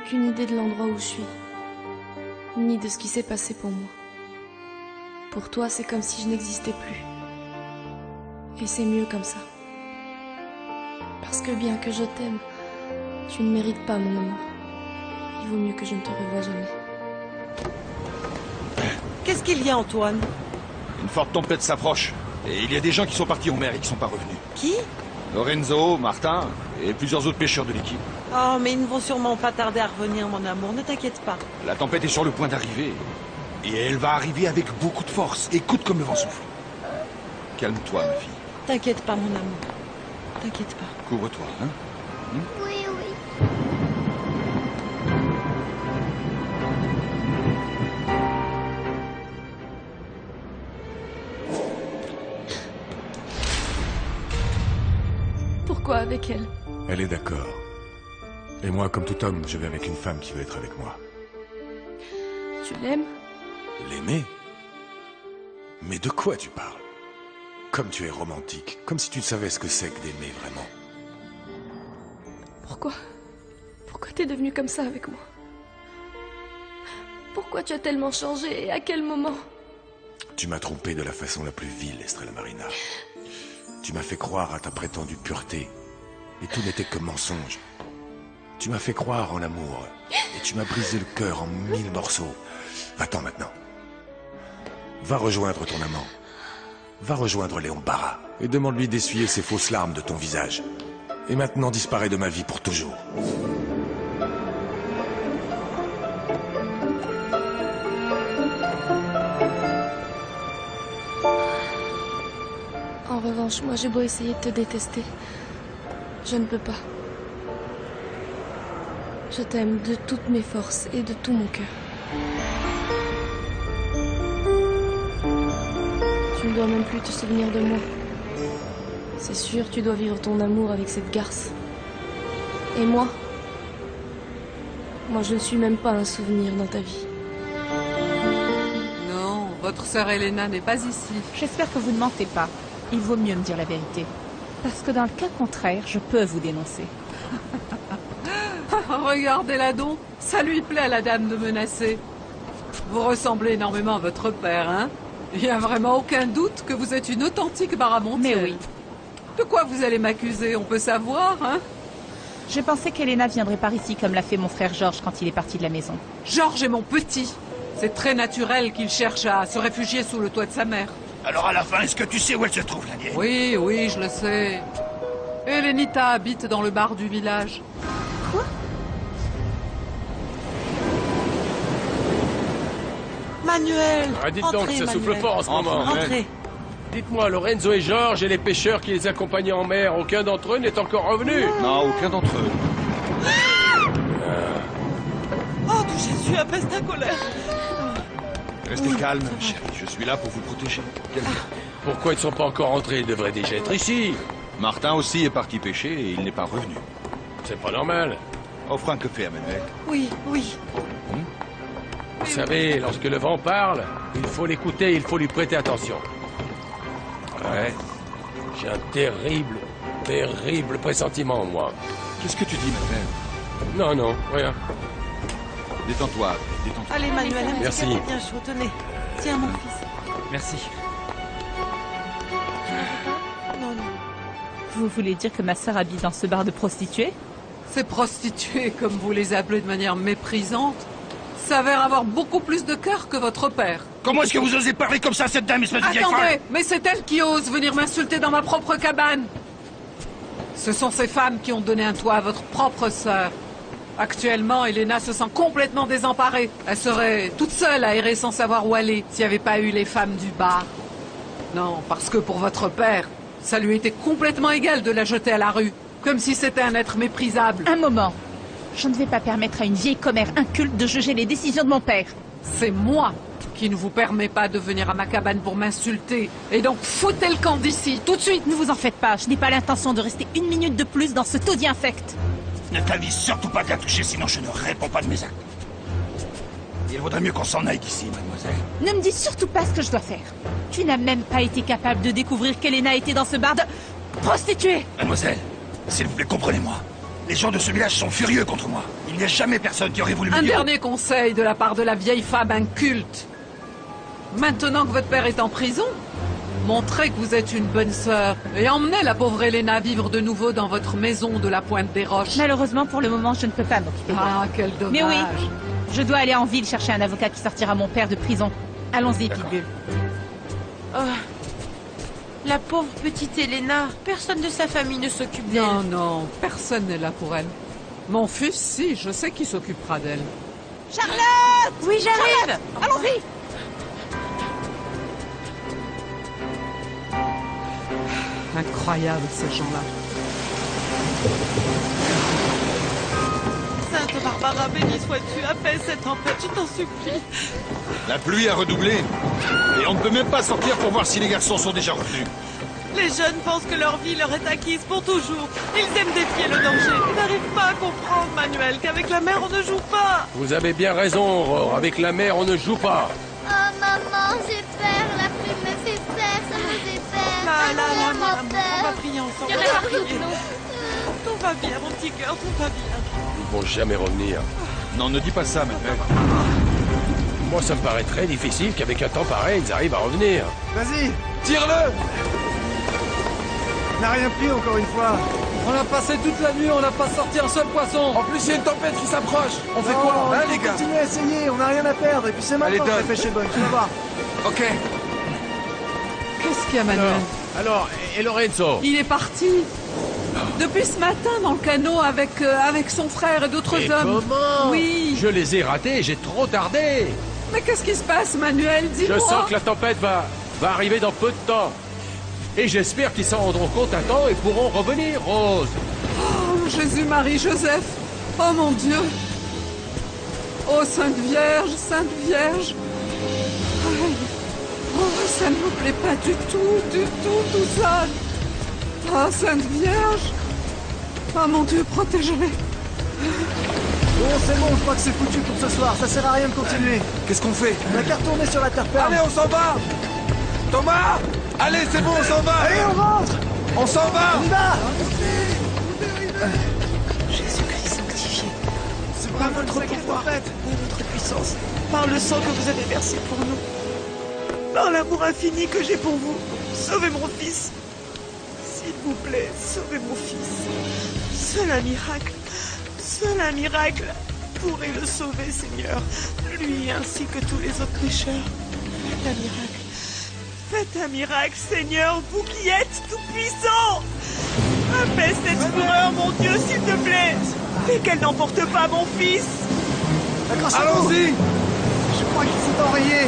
aucune idée de l'endroit où je suis, ni de ce qui s'est passé pour moi. Pour toi, c'est comme si je n'existais plus. Et c'est mieux comme ça. Parce que bien que je t'aime, tu ne mérites pas mon amour. Il vaut mieux que je ne te revoie jamais. Qu'est-ce qu'il y a, Antoine? Une forte tempête s'approche. Et il y a des gens qui sont partis en mer et qui sont pas revenus. Qui? Lorenzo, Martin et plusieurs autres pêcheurs de l'équipe. Oh, mais ils ne vont sûrement pas tarder à revenir, mon amour. Ne t'inquiète pas. La tempête est sur le point d'arriver. Et elle va arriver avec beaucoup de force. Écoute comme le vent souffle. Calme-toi, ma fille. T'inquiète pas, mon amour. T'inquiète pas. Couvre-toi, hein? Oui, oui. Pourquoi avec elle? Elle est d'accord. Et moi, comme tout homme, je vais avec une femme qui veut être avec moi. Tu l'aimes? L'aimer? Mais de quoi tu parles? Comme tu es romantique, comme si tu savais ce que c'est que d'aimer vraiment. Pourquoi t'es devenu comme ça avec moi? Pourquoi tu as tellement changé et à quel moment? Tu m'as trompé de la façon la plus vile, Estrella Marina. Tu m'as fait croire à ta prétendue pureté. Et tout n'était que mensonge. Tu m'as fait croire en l'amour. Et tu m'as brisé le cœur en 1000 morceaux. Va-t'en maintenant. Va rejoindre ton amant. Va rejoindre Léon Barra. Et demande-lui d'essuyer ces fausses larmes de ton visage. Et maintenant disparais de ma vie pour toujours. En revanche, moi j'ai beau essayer de te détester, je ne peux pas. Je t'aime de toutes mes forces et de tout mon cœur. Tu ne dois même plus te souvenir de moi. C'est sûr, tu dois vivre ton amour avec cette garce. Et moi je ne suis même pas un souvenir dans ta vie. Non, votre sœur Elena n'est pas ici. J'espère que vous ne mentez pas. Il vaut mieux me dire la vérité. Parce que dans le cas contraire, je peux vous dénoncer. Regardez-la donc. Ça lui plaît à la dame de menacer. Vous ressemblez énormément à votre père, hein? Il n'y a vraiment aucun doute que vous êtes une authentique Baramontienne. Mais oui. De quoi vous allez m'accuser? On peut savoir, hein? Je pensais qu'Elena viendrait par ici comme l'a fait mon frère Georges quand il est parti de la maison. Georges est mon petit. C'est très naturel qu'il cherche à se réfugier sous le toit de sa mère. Alors à la fin, est-ce que tu sais où elle se trouve, l'Indienne? Oui, oui, je le sais. Elenita habite dans le bar du village. Quoi? Manuel! Ah, dites donc, ça souffle fort en ce moment. Entrez. Dites-moi, Lorenzo et Georges et les pêcheurs qui les accompagnaient en mer, aucun d'entre eux n'est encore revenu? Non, aucun d'entre eux. Oh, que Jésus apaise ta colère! Restez calme, chérie. Je suis là pour vous protéger. Pourquoi ils ne sont pas encore rentrés? Ils devraient déjà être ici. Martin aussi est parti pêcher et il n'est pas revenu. C'est pas normal. Offre un café à Manuel. Oui, oui. Vous savez, lorsque le vent parle, il faut l'écouter, il faut lui prêter attention. Ouais. J'ai un terrible, terrible pressentiment, moi. Qu'est-ce que tu dis, Manuel? Non, non, rien. Détends-toi, détends-toi. Allez, Manuel, un petit Merci. café bien chaud. Tenez. Tiens, mon fils. Merci. Non, non. Vous voulez dire que ma sœur habite dans ce bar de prostituées? Ces prostituées, comme vous les appelez de manière méprisante, s'avèrent avoir beaucoup plus de cœur que votre père. Comment est-ce que vous osez parler comme ça à cette dame, espèce de vieille folle? Attendez, mais c'est elle qui ose venir m'insulter dans ma propre cabane. Ce sont ces femmes qui ont donné un toit à votre propre sœur. Actuellement, Elena se sent complètement désemparée. Elle serait toute seule à errer sans savoir où aller s'il n'y avait pas eu les femmes du bar. Non, parce que pour votre père, ça lui était complètement égal de la jeter à la rue, comme si c'était un être méprisable. Un moment. Je ne vais pas permettre à une vieille commère inculte de juger les décisions de mon père. C'est moi qui ne vous permet pas de venir à ma cabane pour m'insulter. Et donc foutez le camp d'ici, tout de suite. Ne vous en faites pas, je n'ai pas l'intention de rester une minute de plus dans ce taudis infect. Ne t'avise surtout pas de la toucher, sinon je ne réponds pas de mes actes. Il vaudrait mieux qu'on s'en aille d'ici, mademoiselle. Ne me dis surtout pas ce que je dois faire. Tu n'as même pas été capable de découvrir qu'Elena était dans ce bar de prostituées. Mademoiselle, s'il vous plaît, comprenez-moi. Les gens de ce village sont furieux contre moi. Il n'y a jamais personne qui aurait voulu me Un dire... dernier conseil de la part de la vieille femme inculte. Maintenant que votre père est en prison, montrez que vous êtes une bonne sœur et emmenez la pauvre Elena vivre de nouveau dans votre maison de la Pointe des Roches. Malheureusement, pour le moment, je ne peux pas m'occuper d'elle. Ah, quel dommage. Mais oui, je dois aller en ville chercher un avocat qui sortira mon père de prison. Allons-y, Pitbull. Oh, la pauvre petite Elena. Personne de sa famille ne s'occupe d'elle. Non, non, personne n'est là pour elle. Mon fils, si, je sais qui s'occupera d'elle. Charlotte! Oui, j'arrive. Allons-y! Incroyable, ces gens-là. Sainte Barbara, béni sois-tu, apaise cette tempête, je t'en supplie. La pluie a redoublé. Et on ne peut même pas sortir pour voir si les garçons sont déjà revenus. Les jeunes pensent que leur vie leur est acquise pour toujours. Ils aiment défier le danger. Ils n'arrivent pas à comprendre, Manuel, qu'avec la mer, on ne joue pas. Vous avez bien raison, Aurore. Avec la mer, on ne joue pas. Oh maman, j'ai peur, la pluie me fait peur, ça me fait peur. Là, Maman, on va prier ensemble. Il y en a On va partout, prier. Tout va bien, mon petit cœur, tout va bien. Ils vont jamais revenir. Non, ne dis pas ça, Manuel. Moi, ça me paraît très difficile qu'avec un temps pareil, ils arrivent à revenir. Vas-y, Tire-le! on n'a rien pris encore une fois. On a passé toute la nuit, on n'a pas sorti un seul poisson. En plus, il y a une tempête qui s'approche. On fait Non, quoi, hein, il les faut gars? continuer à essayer, on n'a rien à perdre. Et puis c'est maintenant que Allez, la pêche est bonne, tu vas voir. Ok. Qu'est-ce qu'il y a, Manuel? Alors, et Lorenzo? Il est parti. Depuis ce matin dans le canot avec son frère et d'autres Et hommes. comment? Oui. Je les ai ratés, j'ai trop tardé. Mais qu'est-ce qui se passe, Manuel? Dis-moi. Je sens que la tempête va arriver dans peu de temps. Et j'espère qu'ils s'en rendront compte à temps et pourront revenir, Rose. Oh, Jésus, Marie, Joseph. Oh mon Dieu. Oh, Sainte Vierge, Sainte Vierge. Aïe. Oh, ça ne me plaît pas du tout, tout ça. Oh, Sainte Vierge. Oh mon Dieu, protège-les. Bon, c'est bon, je crois que c'est foutu pour ce soir. Ça sert à rien de continuer. Qu'est-ce qu'on fait? On n'a qu'à retourner sur la terre ferme. Allez, on s'en va! Thomas! Allez, c'est bon, on s'en va! Allez, on rentre! On s'en va! On y va! Jésus-Christ sanctifié, C'est vraiment votre pouvoir, votre puissance, par le sang que vous avez versé pour nous, par l'amour infini que j'ai pour vous, sauvez mon fils. S'il vous plaît, sauvez mon fils. Seul un miracle pourrait le sauver, Seigneur, lui ainsi que tous les autres pécheurs. Faites un miracle, Seigneur, vous qui êtes tout-puissant. Apaise cette fureur, mon Dieu, s'il te plaît, et qu'elle n'emporte pas mon fils. Accrochez-vous! Allons-y! Je crois qu'il faut enrayer.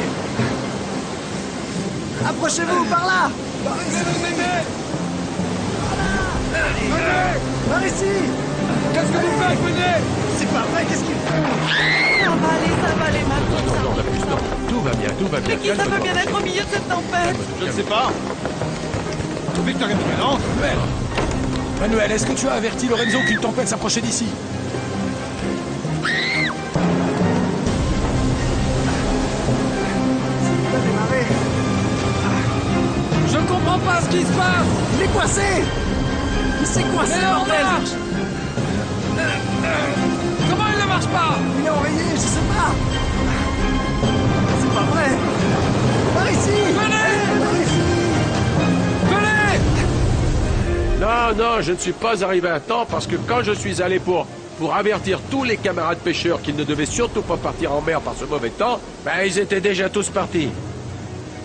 Approchez-vous, par là! Par ici! Qu'est-ce que vous faites? Venez! C'est pas vrai, qu'est-ce qu'il fait? Ça va aller maintenant. Non, on a plus de temps. Tout va bien, tout va bien. Mais qui ça peut Calme-toi. bien être au milieu de cette tempête? Je ne sais pas. Victor est différent. Manuel, est-ce que tu as averti Lorenzo qu'une tempête s'approchait d'ici? Il va démarrer. Je comprends pas ce qui se passe. Il est coincé! Il s'est coincé, Mais on bordel! marche. Comment il ne marche pas? Il est enrayé, je sais pas! C'est pas vrai! Par ici! Venez! Par ici! Venez! Non, je ne suis pas arrivé à temps parce que quand je suis allé pour avertir tous les camarades pêcheurs qu'ils ne devaient surtout pas partir en mer par ce mauvais temps, ben ils étaient déjà tous partis.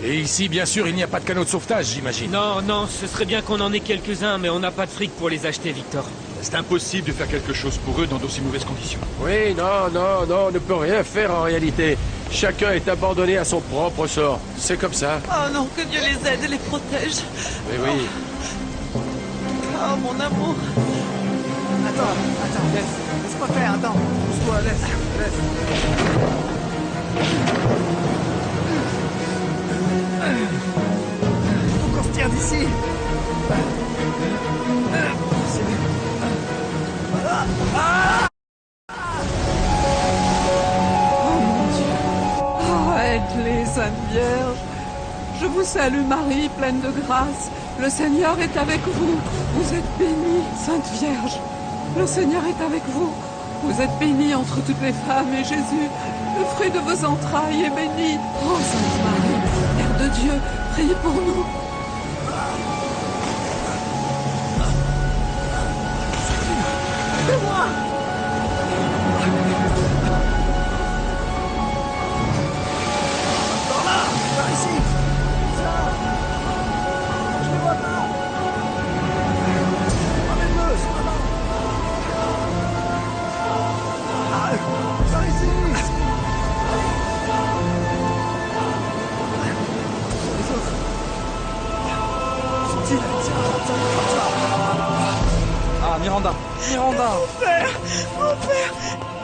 Et ici, bien sûr, il n'y a pas de canot de sauvetage, j'imagine. Non, ce serait bien qu'on en ait quelques-uns, mais on n'a pas de fric pour les acheter, Victor. C'est impossible de faire quelque chose pour eux dans d'aussi mauvaises conditions. Oui, non, on ne peut rien faire en réalité. Chacun est abandonné à son propre sort. C'est comme ça. Oh non, que Dieu les aide et les protège. Mais oui. Oh mon amour. Attends, laisse-moi faire, attends. Pousse-toi, laisse. Faut qu'on se tire d'ici. C'est mieux. Oh mon Dieu. Oh, aide-les, Sainte Vierge. Je vous salue, Marie, pleine de grâce. Le Seigneur est avec vous. Vous êtes bénie, Sainte Vierge. Le Seigneur est avec vous. Vous êtes bénie entre toutes les femmes et Jésus, le fruit de vos entrailles, est béni. Oh Sainte Marie, Mère de Dieu, priez pour nous. Aidez-moi! Par là! Par ici! Ça! Je ne vois pas! Ramène-le! C'est pas là! Ah, par ici! Les autres! Tiens, Ah, Miranda! Miranda! Mon père,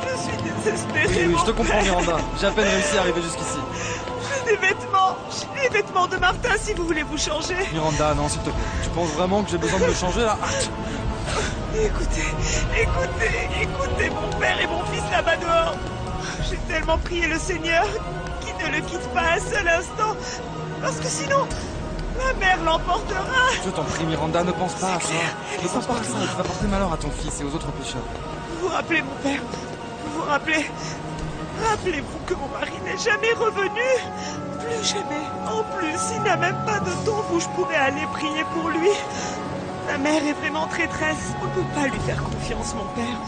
je suis désespérée. Oui, mon je te comprends, père. Miranda. J'ai à peine réussi à arriver jusqu'ici. J'ai des vêtements de Martin si vous voulez vous changer. Miranda, non, s'il te plaît. Tu penses vraiment que j'ai besoin de me changer là? Écoutez mon père et mon fils là-bas dehors. J'ai tellement prié le Seigneur qu'il ne le quitte pas un seul instant. Parce que sinon, la mer l'emportera. Je t'en prie, Miranda, ne pense pas à ça. Ne pense pas à ça, tu vas porter malheur à ton fils et aux autres pécheurs. Vous vous rappelez, mon père? Vous vous rappelez? Rappelez-vous que mon mari n'est jamais revenu. Plus jamais. En plus, il n'a même pas de tombe où je pourrais aller prier pour lui. Ma mère est vraiment traîtresse. On ne peut pas lui faire confiance, mon père.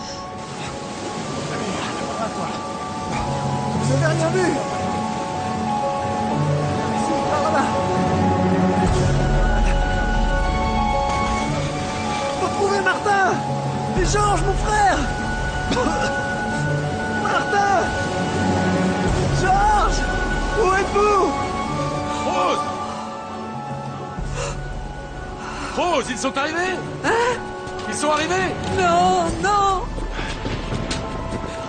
Vous avez rien vu? Ici, par là! Retrouvez Martin! Et Georges, mon frère! Martin! Georges! Où êtes-vous? Rose! Rose, ils sont arrivés? Hein? Ils sont arrivés? Non, non!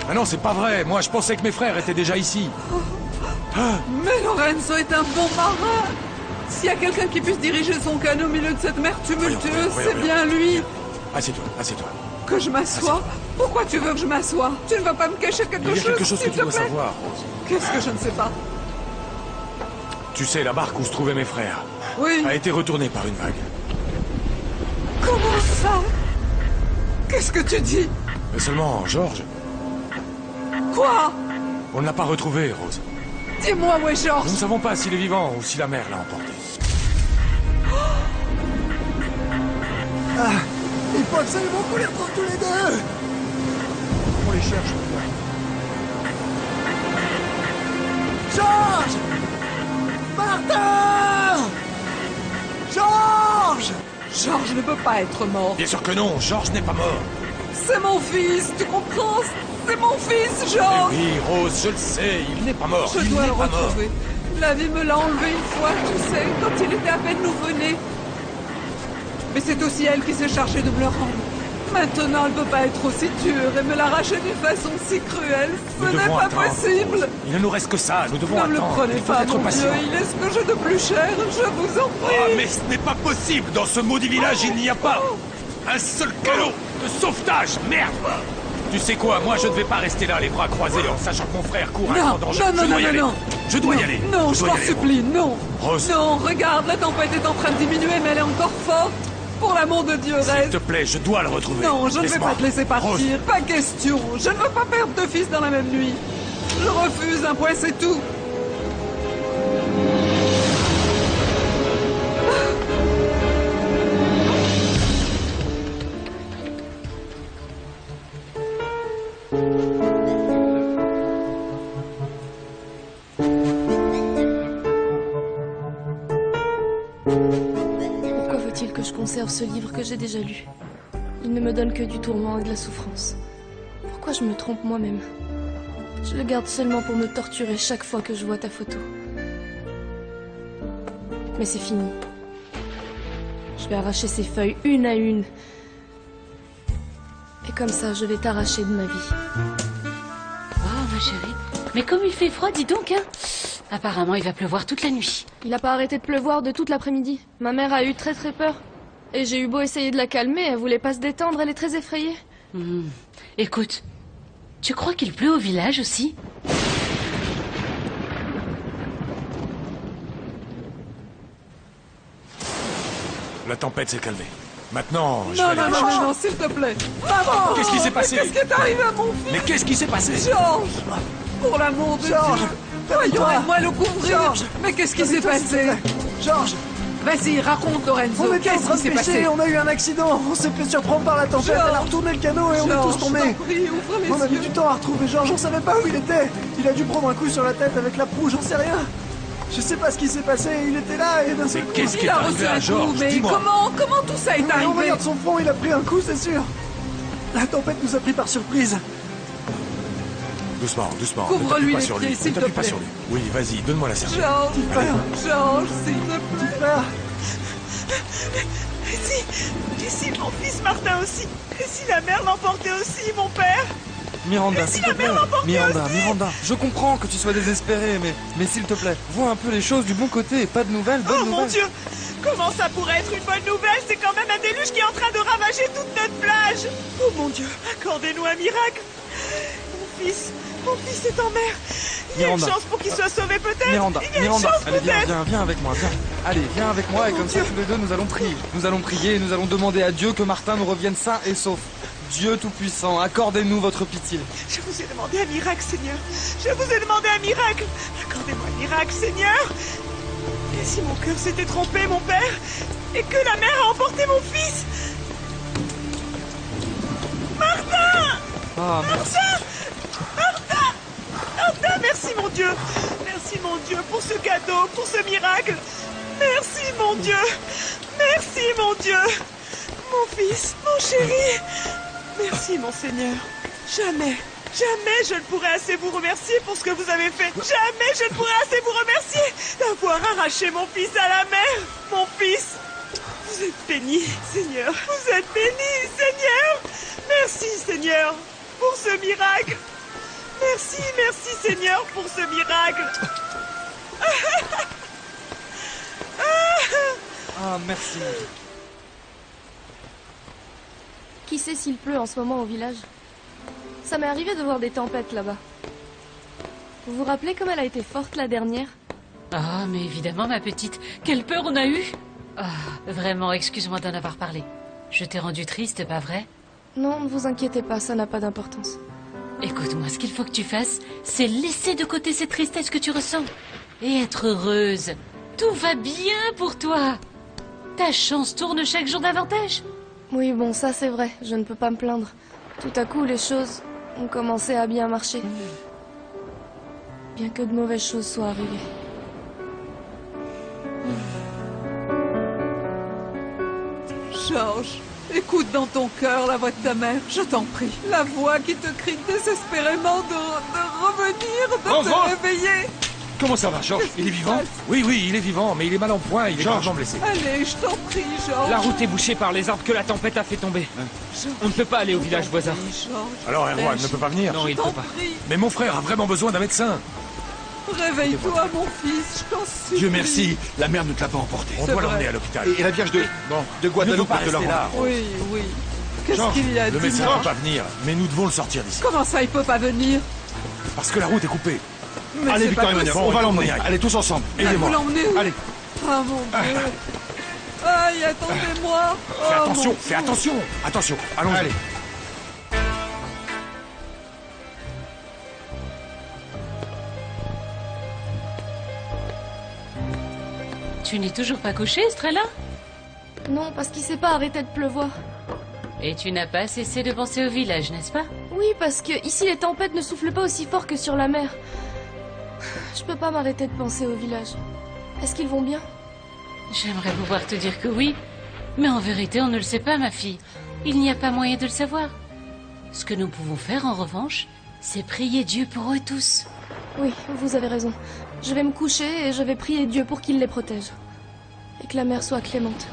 Ah non, c'est pas vrai. Moi, je pensais que mes frères étaient déjà ici. Mais Lorenzo est un bon marin. S'il y a quelqu'un qui puisse diriger son canot au milieu de cette mer tumultueuse, c'est bien lui. Assieds-toi, assieds-toi. Que je m'assoie? Pourquoi tu veux que je m'assoie? Tu ne vas pas me cacher quelque chose? Il y a quelque chose que s'il tu te dois plaît? savoir, Rose. Qu'est-ce que je ne sais pas? Tu sais, la barque où se trouvaient mes frères Oui. a été retournée par une vague. Comment ça? Qu'est-ce que tu dis? Mais seulement, Georges, Quoi? on ne l'a pas retrouvé, Rose. Dis-moi où est Georges? Nous ne savons pas s'il est vivant ou si la mer l'a emporté. Ah, il faut absolument qu'on les retrouve tous les deux! On les cherche. Georges! Martin! Georges! Georges ne peut pas être mort. Bien sûr que non, Georges n'est pas mort. C'est mon fils, tu comprends? C'est mon fils, Georges! Oui, Rose, je le sais, il n'est pas mort. Je Il dois n'est le pas mort. retrouver. La vie me l'a enlevé une fois, tu sais, quand il était à peine nouveau-né. Mais c'est aussi elle qui s'est chargée de me le rendre. Maintenant, elle ne peut pas être aussi dure et me l'arracher d'une façon si cruelle. Ce Nous n'est devons pas attendre, possible. Rose. Il ne nous reste que ça, nous devons Ne me le attendre. prenez Il faut pas, être mon patient. Dieu, il est ce que j'ai de plus cher, je vous en prie. Ah, mais ce n'est pas possible. Dans ce maudit village, il n'y a pas un seul canot de sauvetage. Merde. Tu sais quoi, moi je ne vais pas rester là les bras croisés en sachant que mon frère court un grand danger. Je dois y aller. Je dois y aller. Non, je dois y t'en aller, supplie, non. Rose. Non, regarde, la tempête est en train de diminuer, mais elle est encore forte. Pour l'amour de Dieu, S'il reste. te plaît, je dois le retrouver. Non, je ne vais Laisse-moi. pas te laisser partir. Rose. Pas question. Je ne veux pas perdre de fils dans la même nuit. Je refuse, un point, c'est tout. Pourquoi faut-il que je conserve ce livre que j'ai déjà lu? Il ne me donne que du tourment et de la souffrance. Pourquoi je me trompe moi-même? Je le garde seulement pour me torturer chaque fois que je vois ta photo. Mais c'est fini. Je vais arracher ces feuilles une à une. Et comme ça, je vais t'arracher de ma vie. Oh, ma chérie. Mais comme il fait froid, dis donc, hein. Apparemment, il va pleuvoir toute la nuit. Il n'a pas arrêté de pleuvoir de toute l'après-midi. Ma mère a eu très peur. Et j'ai eu beau essayer de la calmer, elle voulait pas se détendre, elle est très effrayée. Écoute, tu crois qu'il pleut au village aussi? La tempête s'est calmée. Maintenant, je Non, vais non, aller non, chercher. non, s'il te plaît. Maman! Qu'est-ce qui s'est passé? Qu'est-ce qui est arrivé à mon fils? Mais qu'est-ce qui s'est passé? Georges! Pour l'amour de Georges, Dieu! Voyons, toi. aide-moi à le couvrir! Georges, Mais qu'est-ce qui s'est s'il te passé? plaît. Georges, Vas-y, raconte, Lorenzo. on était en Qu'est-ce train qui de s'est passé? pêcher, on a eu un accident, on s'est fait surprendre par la tempête, Georges. elle a retourné le canot et on est tous Georges, tombés. je t'en prie, ouvre les On a mis yeux. du temps à retrouver Georges, on savait pas où il était. Il a dû prendre un coup sur la tête avec la proue, j'en sais rien. Je sais pas ce qui s'est passé, il était là et d'un seul coup... qu'est-ce qui Il est a arrivé reçu à un Georges? coup, mais Dis-moi. comment tout ça est On arrivé? regarde son front, il a pris un coup, c'est sûr. La tempête nous a pris par surprise. Doucement, doucement. Couvre-lui Ne t'appuie pas les sur pieds, lui. s'il Ne te t'appuie pas plaît. sur lui. Oui, vas-y, donne-moi la serviette. Georges, Petit frère, Georges, s'il te plaît. frère. Et si mon fils Martin aussi? Et si la mer l'emportait aussi, mon père? Miranda, Mais si s'il te la plaît. mer l'emportait Miranda, aussi. Miranda, je comprends que tu sois désespéré, mais s'il te plaît, vois un peu les choses du bon côté. Pas de nouvelles, bonnes Oh nouvelles. mon Dieu! Comment ça pourrait être une bonne nouvelle? C'est quand même un déluge qui est en train de ravager toute notre plage! Oh mon Dieu, accordez-nous un miracle! Mon fils est en mer! Il y a une Miranda. chance pour qu'il soit sauvé peut-être! Miranda, Il y a une Miranda, chance allez, peut-être! viens avec moi, viens. Allez, viens avec moi et comme ça, tous les deux, nous allons prier. Nous allons prier et nous allons demander à Dieu que Martin nous revienne sain et sauf. Dieu Tout-Puissant, accordez-nous votre pitié. Je vous ai demandé un miracle, Seigneur! Je vous ai demandé un miracle! Accordez-moi un miracle, Seigneur! Et si mon cœur s'était trompé, mon père, et que la mer a emporté mon fils? Martin! Ah, merci. Martin, merci mon Dieu! Merci mon Dieu pour ce cadeau, pour ce miracle! Merci mon Dieu! Merci mon Dieu! Mon fils, mon chéri! Merci mon Seigneur! Jamais je ne pourrai assez vous remercier pour ce que vous avez fait! Jamais je ne pourrai assez vous remercier d'avoir arraché mon fils à la mer! Mon fils! Vous êtes béni, Seigneur! Vous êtes béni, Seigneur! Merci, Seigneur, pour ce miracle! Merci, Seigneur, pour ce miracle! Ah, merci. Qui sait s'il pleut en ce moment au village? Ça m'est arrivé de voir des tempêtes là-bas. Vous vous rappelez comme elle a été forte la dernière? Ah, mais évidemment, ma petite. Quelle peur on a eue! Ah, vraiment, excuse-moi d'en avoir parlé. Je t'ai rendu triste, pas vrai? Non, ne vous inquiétez pas, ça n'a pas d'importance. Écoute-moi, ce qu'il faut que tu fasses, c'est laisser de côté cette tristesse que tu ressens. Et être heureuse. Tout va bien pour toi. Ta chance tourne chaque jour davantage. Oui, bon, ça c'est vrai, je ne peux pas me plaindre. Tout à coup, les choses ont commencé à bien marcher. Bien que de mauvaises choses soient arrivées. Georges, écoute dans ton cœur la voix de ta mère, je t'en prie. La voix qui te crie désespérément de revenir, de Vance, te Vance. réveiller. Comment ça va, Georges? Il est vivant? Oui, il est vivant, mais il est mal en point, il est gravement blessé. Allez, je t'en prie, Georges. La route est bouchée par les arbres que la tempête a fait tomber. On ne peut pas aller au village voisin. Alors Erwan ne peut pas venir? Non, il ne peut pas. Mais mon frère a vraiment besoin d'un médecin. Réveille-toi, mon fils, je t'en supplie. Dieu merci, la mer ne te l'a pas emporté. On C'est doit vrai. l'emmener à l'hôpital. Et la Vierge de Guadeloupe pas te la rester là. rendre. Oui, oui. Qu'est-ce Georges, qu'il y a, le médecin dis-moi? ne peut pas venir, mais nous devons le sortir d'ici. Comment ça, il peut pas venir? Parce que la route est coupée. Mais Allez, c'est Victor pas Emmanuel, possible. on va l'emmener. Bon, Allez, tous ensemble. Vous Aidez-moi. l'emmenez où? Allez. Ah, mon Dieu. Aïe, attendez-moi. Fais Oh, attention, mon fais Dieu. attention. Attention, allons-y. Allez. Tu n'es toujours pas couchée, Estrella? Non, parce qu'il s'est pas arrêté de pleuvoir. Et tu n'as pas cessé de penser au village, n'est-ce pas? Oui, parce que ici les tempêtes ne soufflent pas aussi fort que sur la mer. Je peux pas m'arrêter de penser au village. Est-ce qu'ils vont bien? J'aimerais pouvoir te dire que oui, mais en vérité, on ne le sait pas, ma fille. Il n'y a pas moyen de le savoir. Ce que nous pouvons faire, en revanche, c'est prier Dieu pour eux tous. Oui, vous avez raison. Je vais me coucher et je vais prier Dieu pour qu'il les protège. Et que la mer soit clémente.